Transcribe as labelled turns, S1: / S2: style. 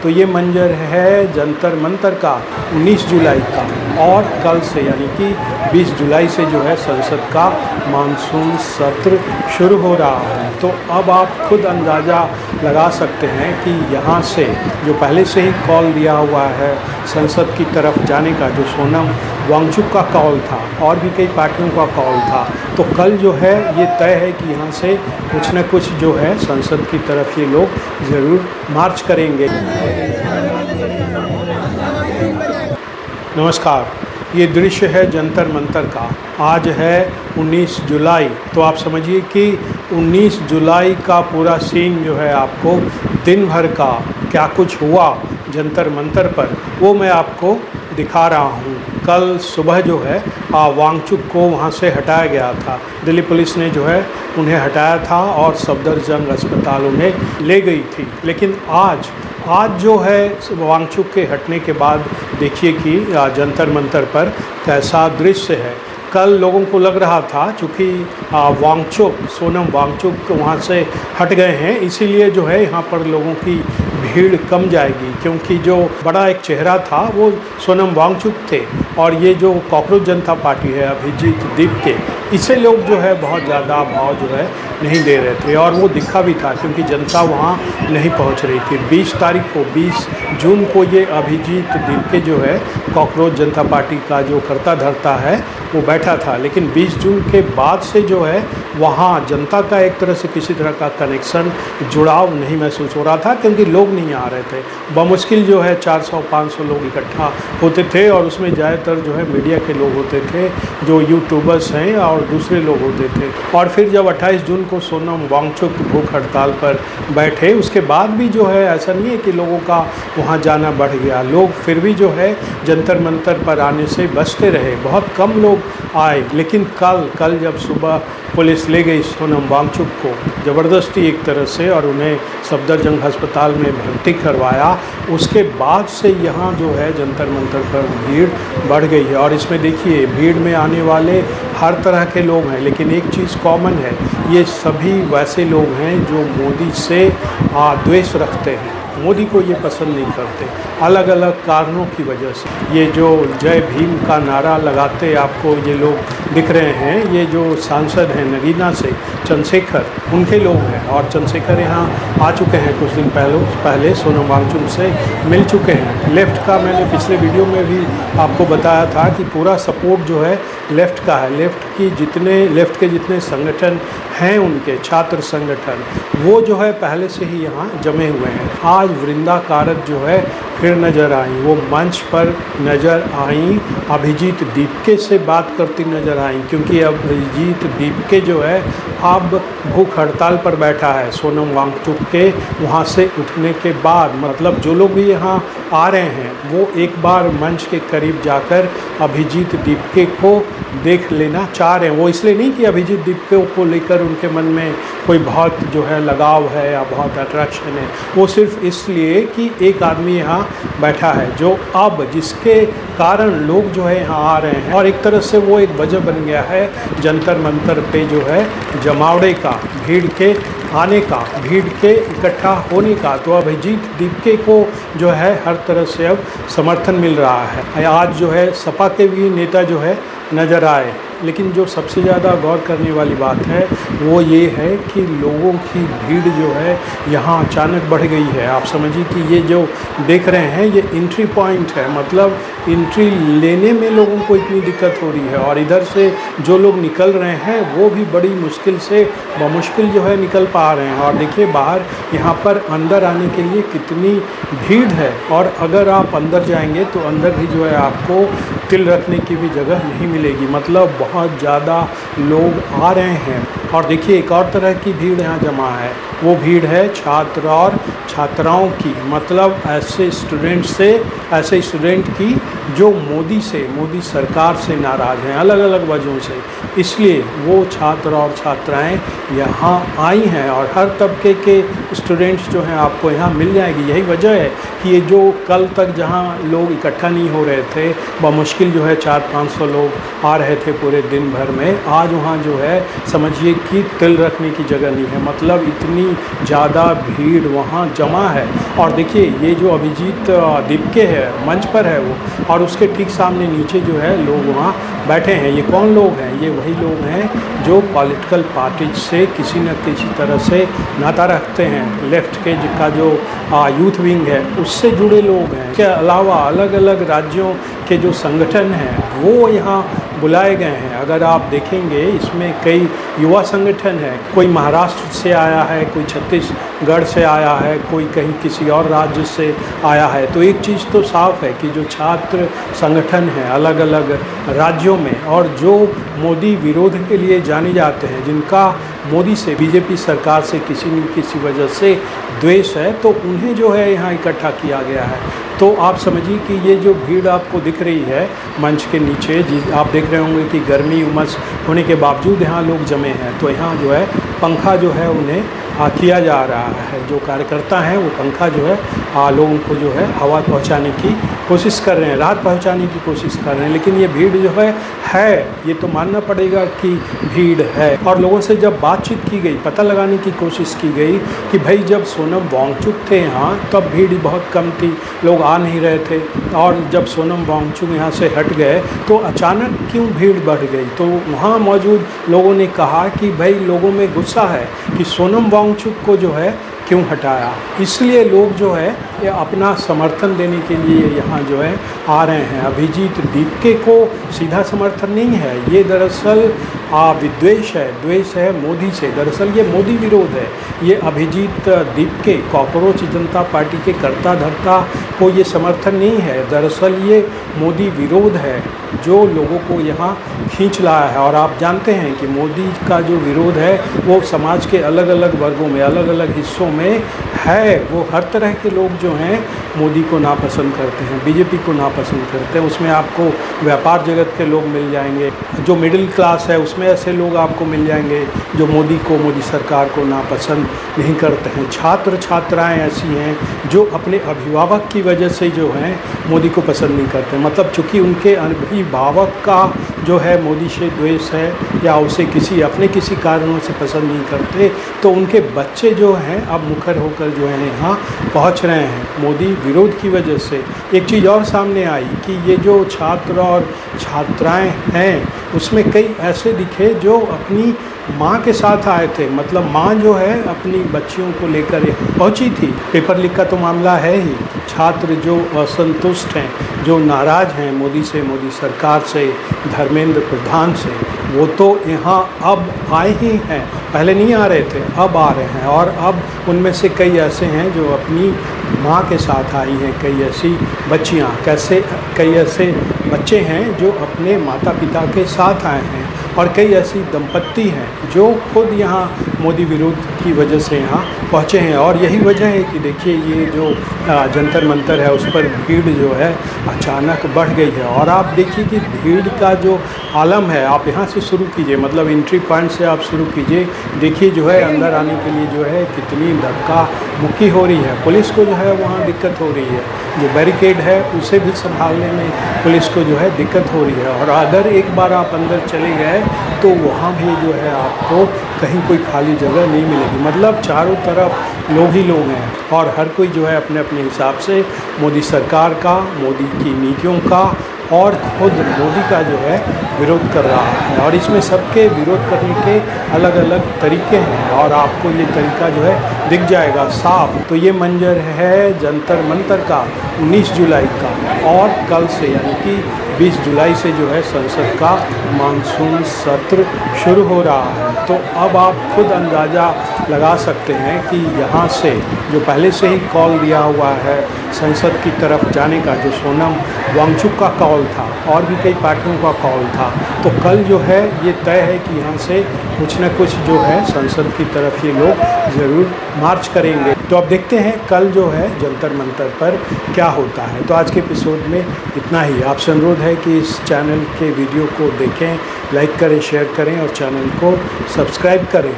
S1: तो ये मंजर है जंतर मंतर का 19 जुलाई का, और कल से यानी कि 20 जुलाई से जो है संसद का मानसून सत्र शुरू हो रहा है। तो अब आप खुद अंदाज़ा लगा सकते हैं कि यहाँ से जो पहले से ही कॉल दिया हुआ है संसद की तरफ जाने का, जो सोनम वांगचुक का कॉल था और भी कई पार्टियों का कॉल था, तो कल जो है ये तय है कि यहाँ से कुछ न कुछ जो है संसद की तरफ ये लोग ज़रूर मार्च करेंगे। नमस्कार, ये दृश्य है जंतर मंतर का। आज है 19 जुलाई, तो आप समझिए कि 19 जुलाई का पूरा सीन जो है आपको दिन भर का क्या कुछ हुआ जंतर मंतर पर, वो मैं आपको दिखा रहा हूँ। कल सुबह जो है वांगचुक को वहाँ से हटाया गया था, दिल्ली पुलिस ने जो है उन्हें हटाया था और सफदरजंग अस्पताल उन्हें ले गई थी। लेकिन आज जो है वांगचुक के हटने के बाद देखिए कि जंतर मंतर पर कैसा दृश्य है। कल लोगों को लग रहा था चूँकि सोनम वांगचुक वहाँ से हट गए हैं, इसीलिए जो है यहाँ पर लोगों की भीड़ कम जाएगी, क्योंकि जो बड़ा एक चेहरा था वो सोनम वांगचुक थे, और ये जो कॉकरोच जनता पार्टी है अभिजीत दीपके, इसे लोग जो है बहुत ज़्यादा भाव जो है नहीं दे रहे थे, और वो दिखा भी था क्योंकि जनता वहाँ नहीं पहुँच रही थी। 20 जून को ये अभिजीत दीपके जो है कॉकरोच जनता पार्टी का जो करता धरता है वो बैठा था, लेकिन 20 जून के बाद से जो है वहाँ जनता का एक तरह से किसी तरह का कनेक्शन, जुड़ाव नहीं महसूस हो रहा था, क्योंकि लोग नहीं आ रहे थे। बमुश्किल जो है 400-500 लोग इकट्ठा होते थे, और उसमें ज़्यादातर जो है मीडिया के लोग होते थे, जो यूट्यूबर्स हैं और दूसरे लोग होते थे। और फिर जब 28 जून को सोनम वांगचुक भूख हड़ताल पर बैठे, उसके बाद भी जो है ऐसा नहीं है कि लोगों का वहाँ जाना बढ़ गया, लोग फिर भी जो है जंतर मंतर पर आने से बचते रहे, बहुत कम लोग आए। लेकिन कल जब सुबह पुलिस ले गई सोनम वांगचुक को ज़बरदस्ती एक तरह से, और उन्हें सफदरजंग अस्पताल में भर्ती करवाया, उसके बाद से यहाँ जो है जंतर मंतर पर भीड़ बढ़ गई है। और इसमें देखिए भीड़ में आने वाले हर तरह के लोग हैं, लेकिन एक चीज़ कॉमन है, ये सभी वैसे लोग हैं जो मोदी से द्वेष रखते हैं, मोदी को ये पसंद नहीं करते, अलग अलग कारणों की वजह से। ये जो जय भीम का नारा लगाते आपको ये लोग दिख रहे हैं, ये जो सांसद हैं नगीना से चंद्रशेखर, उनके लोग हैं, और चंद्रशेखर यहाँ आ चुके हैं कुछ दिन पहले सोनम वांगचुक से मिल चुके हैं। लेफ़्ट का मैंने पिछले वीडियो में भी आपको बताया था कि पूरा सपोर्ट जो है लेफ़्ट का है, लेफ़्ट के जितने संगठन हैं, उनके छात्र संगठन, वो जो है पहले से ही यहाँ जमे हुए हैं। आज वृंदा कारत जो है फिर नज़र आई, वो मंच पर नज़र आई, अभिजीत दीपके से बात करती नज़र आई, क्योंकि अभिजीत दीपके जो है अब भूख हड़ताल पर बैठा है सोनम वांगचुक के वहाँ से उठने के बाद। मतलब जो लोग भी यहाँ आ रहे हैं वो एक बार मंच के करीब जाकर अभिजीत दीपके को देख लेना चाह रहे हैं। वो इसलिए नहीं कि अभिजीत दीपके को लेकर उनके मन में कोई बहुत जो है लगाव है या बहुत अट्रैक्शन है, वो सिर्फ इसलिए कि एक आदमी यहाँ बैठा है जो अब जिसके कारण लोग जो है यहाँ आ रहे हैं, और एक तरह से वो एक वजह बन गया है जंतर मंतर पे जो है जमावड़े का, भीड़ के आने का, भीड़ के इकट्ठा होने का। तो अभिजीत दीपके को जो है हर तरह से अब समर्थन मिल रहा है। आज जो है सपा के भी नेता जो है नज़र आए, लेकिन जो सबसे ज़्यादा गौर करने वाली बात है वो ये है कि लोगों की भीड़ जो है यहाँ अचानक बढ़ गई है। आप समझिए कि ये जो देख रहे हैं ये एंट्री पॉइंट है, मतलब एंट्री लेने में लोगों को इतनी दिक्कत हो रही है, और इधर से जो लोग निकल रहे हैं वो भी बड़ी मुश्किल से बमुश्किल जो है निकल पा रहे हैं। और देखिए बाहर यहाँ पर अंदर आने के लिए कितनी भीड़ है, और अगर आप अंदर जाएंगे तो अंदर भी जो है आपको तिल रखने की भी जगह नहीं मिलेगी, मतलब बहुत ज़्यादा लोग आ रहे हैं। और देखिए एक और तरह की भीड़ यहाँ जमा है, वो भीड़ है छात्र और छात्राओं की, मतलब ऐसे स्टूडेंट की जो मोदी सरकार से नाराज़ हैं अलग अलग वजहों से, इसलिए वो छात्र और छात्राएं यहाँ आई हैं। और हर तबके के स्टूडेंट्स जो हैं आपको यहाँ मिल जाएगी। यही वजह है कि ये जो कल तक जहाँ लोग इकट्ठा नहीं हो रहे थे, बमुश्किल जो है 400-500 लोग आ रहे थे पूरे दिन भर में, आज वहाँ जो है समझिए की तिल रखने की जगह नहीं है, मतलब इतनी ज़्यादा भीड़ वहाँ जमा है। और देखिए ये जो अभिजीत दीपके है मंच पर है वो, और उसके ठीक सामने नीचे जो है लोग वहाँ बैठे हैं। ये कौन लोग हैं? ये वही लोग हैं जो पॉलिटिकल पार्टी से किसी न किसी तरह से नाता रखते हैं। लेफ्ट के का जो यूथ विंग है उससे जुड़े लोग हैं। इसके अलावा अलग अलग राज्यों के जो संगठन हैं वो यहाँ बुलाए गए हैं। अगर आप देखेंगे इसमें कई युवा संगठन हैं, कोई महाराष्ट्र से आया है, कोई छत्तीसगढ़ से आया है, कोई कहीं किसी और राज्य से आया है। तो एक चीज़ तो साफ है कि जो छात्र संगठन हैं अलग अलग राज्यों में और जो मोदी विरोध के लिए जाने जाते हैं, जिनका मोदी से बीजेपी सरकार से किसी न किसी वजह से द्वेष है, तो उन्हें जो है यहाँ इकट्ठा किया गया है। तो आप समझिए कि ये जो भीड़ आपको दिख रही है मंच के नीचे, आप देख रहे होंगे कि गर्मी उमस होने के बावजूद यहाँ लोग जमे हैं। तो यहाँ जो है पंखा जो है उन्हें किया जा रहा है। जो कार्यकर्ता हैं वो पंखा जो है लोगों को जो है हवा पहुँचाने की कोशिश कर रहे हैं, राहत पहुँचाने की कोशिश कर रहे हैं। लेकिन ये भीड़ जो है ये तो मानना पड़ेगा कि भीड़ है। और लोगों से जब बातचीत की गई, पता लगाने की कोशिश की गई कि भाई जब सोनम वांगचुक थे यहाँ तब भीड़ बहुत कम थी, लोग आ नहीं रहे थे, और जब सोनम वांगचुक यहाँ से हट गए तो अचानक क्यों भीड़ बढ़ गई। तो वहाँ मौजूद लोगों ने कहा कि भाई लोगों में गुस्सा है कि सोनम वांगचुक को जो है क्यों हटाया, इसलिए लोग जो है ये अपना समर्थन देने के लिए यहाँ जो है आ रहे हैं। अभिजीत दीपके को सीधा समर्थन नहीं है, ये दरअसल विद्वेष है, द्वेष है मोदी से। दरअसल ये मोदी विरोध है। ये अभिजीत दीपके कॉकरोच जनता पार्टी के कर्ता धर्ता को ये समर्थन नहीं है, दरअसल ये मोदी विरोध है जो लोगों को यहाँ खींच लाया है। और आप जानते हैं कि मोदी का जो विरोध है वो समाज के अलग अलग वर्गों में, अलग अलग हिस्सों में है। वो हर तरह के लोग जो हैं मोदी को नापसंद करते हैं, बीजेपी को नापसंद करते हैं। उसमें आपको व्यापार जगत के लोग मिल जाएंगे, जो मिडिल क्लास है उसमें ऐसे लोग आपको मिल जाएंगे जो मोदी सरकार को नापसंद नहीं करते हैं। छात्र छात्राएं ऐसी हैं जो अपने अभिभावक की वजह से जो हैं मोदी को पसंद नहीं करते। मतलब चूँकि उनके अभिभावक का जो है मोदी से द्वेष है या उसे किसी कारणों से पसंद नहीं करते, तो उनके बच्चे जो हैं अब मुखर होकर जो है यहाँ पहुँच रहे हैं मोदी विरोध की वजह से। एक चीज़ और सामने आई कि ये जो छात्र और छात्राएं हैं उसमें कई ऐसे दिखे जो अपनी माँ के साथ आए थे। मतलब माँ जो है अपनी बच्चियों को लेकर पहुँची थी। पेपर लीक का तो मामला है ही। छात्र जो असंतुष्ट हैं, जो नाराज़ हैं मोदी से, मोदी सरकार से, धर्मेंद्र प्रधान से, वो तो यहाँ अब आए ही हैं। पहले नहीं आ रहे थे, अब आ रहे हैं। और अब उनमें से कई ऐसे हैं जो अपनी माँ के साथ आई हैं, कई ऐसी बच्चियाँ, कई ऐसे बच्चे हैं जो अपने माता पिता के साथ आए हैं, और कई ऐसी दंपत्ति हैं जो खुद यहाँ मोदी विरोध की वजह से यहाँ पहुँचे हैं। और यही वजह है कि देखिए ये जो जंतर मंतर है उस पर भीड़ जो है अचानक बढ़ गई है। और आप देखिए कि भीड़ का जो आलम है, आप यहाँ से शुरू कीजिए, मतलब एंट्री पॉइंट से आप शुरू कीजिए। देखिए जो है अंदर आने के लिए जो है कितनी धक्का मुक्की हो रही है। पुलिस को जो है वहाँ दिक्कत हो रही है, जो बैरिकेड है उसे भी संभालने में पुलिस को जो है दिक्कत हो रही है। और अगर एक बार आप अंदर चले गए तो वहाँ भी जो है आपको कहीं कोई खाली जगह नहीं मिलेगी। मतलब चारों तरफ लोग ही लोग हैं और हर कोई जो है अपने अपने हिसाब से मोदी सरकार का, मोदी की नीतियों का और खुद मोदी का जो है विरोध कर रहा है। और इसमें सबके विरोध करने के अलग अलग तरीके हैं और आपको ये तरीका जो है दिख जाएगा साफ। तो ये मंजर है जंतर मंतर का 19 जुलाई का, और कल से यानी कि 20 जुलाई से जो है संसद का मानसून सत्र शुरू हो रहा है। तो अब आप खुद अंदाज़ा लगा सकते हैं कि यहाँ से जो पहले से ही कॉल दिया हुआ है संसद की तरफ जाने का, जो सोनम वांगचुक का कॉल था और भी कई पार्टियों का कॉल था, तो कल जो है ये तय है कि यहाँ से कुछ न कुछ जो है संसद की तरफ ये लोग ज़रूर मार्च करेंगे। तो अब देखते हैं कल जो है जंतर मंतर पर क्या होता है। तो आज के एपिसोड में इतना ही। आपसे अनुरोध है कि इस चैनल के वीडियो को देखें, लाइक करें, शेयर करें और चैनल को सब्सक्राइब करें।